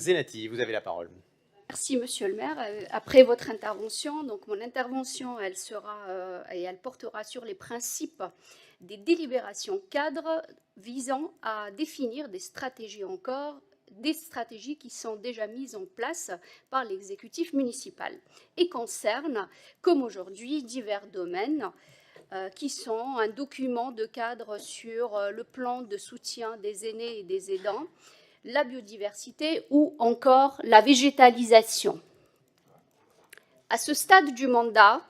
Zenati, vous avez la parole. Merci, Monsieur le maire. Après votre intervention, donc mon intervention, elle sera et elle portera sur les principes des délibérations cadres visant à définir des stratégies qui sont déjà mises en place par l'exécutif municipal et concernent, comme aujourd'hui, divers domaines qui sont un document de cadre sur le plan de soutien des aînés et des aidants, la biodiversité ou encore la végétalisation. À ce stade du mandat,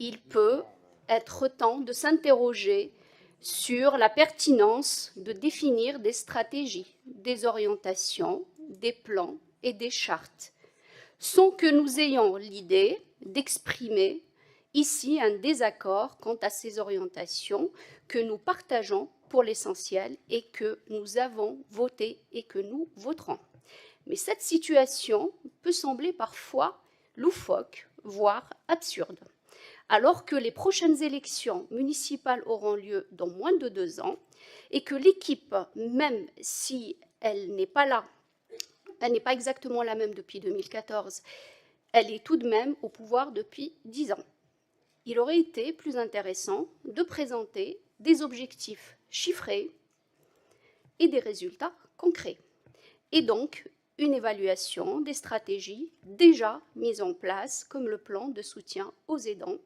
il peut être temps de s'interroger sur la pertinence de définir des stratégies, des orientations, des plans et des chartes, sans que nous ayons l'idée d'exprimer ici un désaccord quant à ces orientations que nous partageons pour l'essentiel et que nous avons voté et que nous voterons. Mais cette situation peut sembler parfois loufoque, voire absurde. Alors que les prochaines élections municipales auront lieu dans moins de 2 ans et que l'équipe, même si elle n'est pas là, elle n'est pas exactement la même depuis 2014, elle est tout de même au pouvoir depuis 10 ans. Il aurait été plus intéressant de présenter des objectifs chiffrés et des résultats concrets, et donc une évaluation des stratégies déjà mises en place, comme le plan de soutien aux aidants,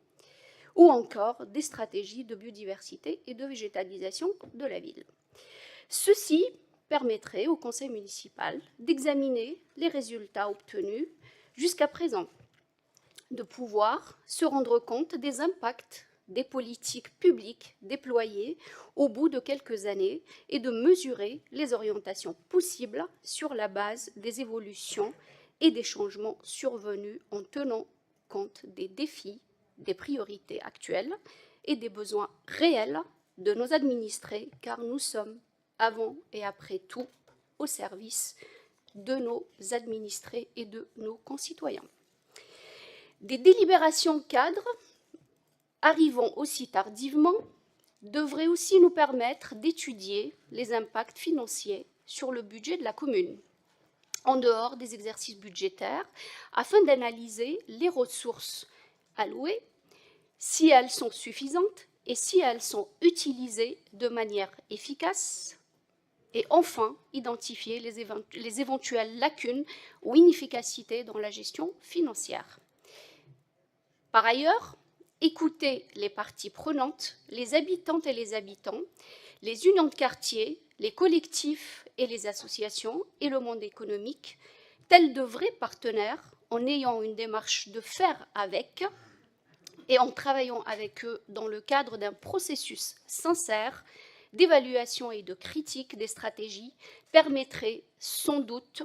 ou encore des stratégies de biodiversité et de végétalisation de la ville. Ceci permettrait au conseil municipal d'examiner les résultats obtenus jusqu'à présent, de pouvoir se rendre compte des impacts des politiques publiques déployées au bout de quelques années et de mesurer les orientations possibles sur la base des évolutions et des changements survenus en tenant compte des défis, des priorités actuelles et des besoins réels de nos administrés, car nous sommes, avant et après tout, au service de nos administrés et de nos concitoyens. Des délibérations cadres, arrivant aussi tardivement, devraient aussi nous permettre d'étudier les impacts financiers sur le budget de la commune, en dehors des exercices budgétaires, afin d'analyser les ressources allouées, si elles sont suffisantes et si elles sont utilisées de manière efficace, et enfin identifier les éventuelles lacunes ou inefficacités dans la gestion financière. Par ailleurs, écouter les parties prenantes, les habitantes et les habitants, les unions de quartier, les collectifs et les associations et le monde économique, tels de vrais partenaires, en ayant une démarche de faire avec et en travaillant avec eux dans le cadre d'un processus sincère d'évaluation et de critique des stratégies, permettrait sans doute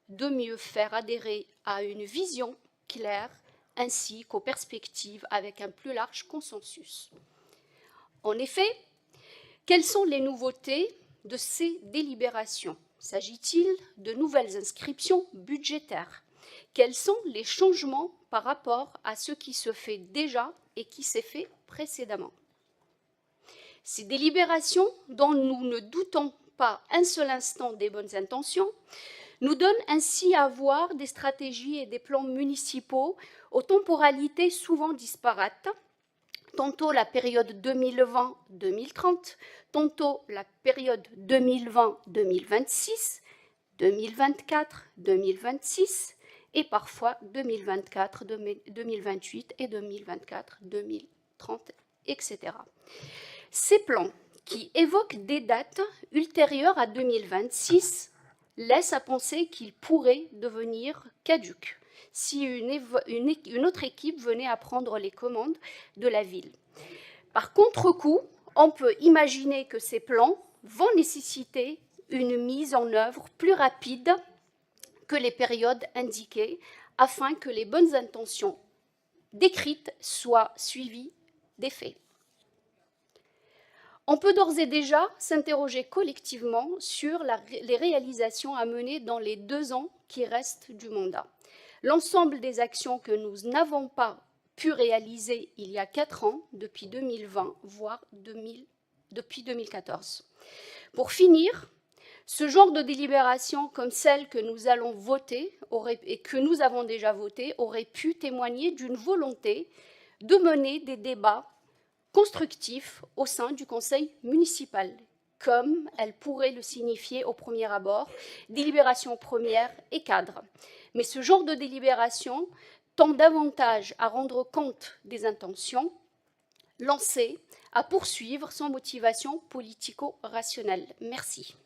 de mieux faire adhérer à une vision claire ainsi qu'aux perspectives avec un plus large consensus. En effet, quelles sont les nouveautés de ces délibérations? S'agit-il de nouvelles inscriptions budgétaires? Quels sont les changements par rapport à ce qui se fait déjà et qui s'est fait précédemment? Ces délibérations, dont nous ne doutons pas un seul instant des bonnes intentions, nous donnent ainsi à voir des stratégies et des plans municipaux aux temporalités souvent disparates, tantôt la période 2020-2030, tantôt la période 2020-2026, 2024-2026 et parfois 2024-2028 et 2024-2030, etc. Ces plans, qui évoquent des dates ultérieures à 2026, laissent à penser qu'ils pourraient devenir caducs si une autre équipe venait à prendre les commandes de la ville. Par contre-coup, on peut imaginer que ces plans vont nécessiter une mise en œuvre plus rapide que les périodes indiquées, afin que les bonnes intentions décrites soient suivies des faits. On peut d'ores et déjà s'interroger collectivement sur les réalisations à mener dans les 2 ans qui restent du mandat. L'ensemble des actions que nous n'avons pas pu réaliser il y a 4 ans, depuis 2020, voire depuis 2014. Pour finir, Ce genre de délibération, comme celle que nous allons voter et que nous avons déjà votée, aurait pu témoigner d'une volonté de mener des débats constructifs au sein du conseil municipal, comme elle pourrait le signifier au premier abord, délibération première et cadre. Mais ce genre de délibération tend davantage à rendre compte des intentions lancées, à poursuivre sans motivation politico-rationnelle. Merci.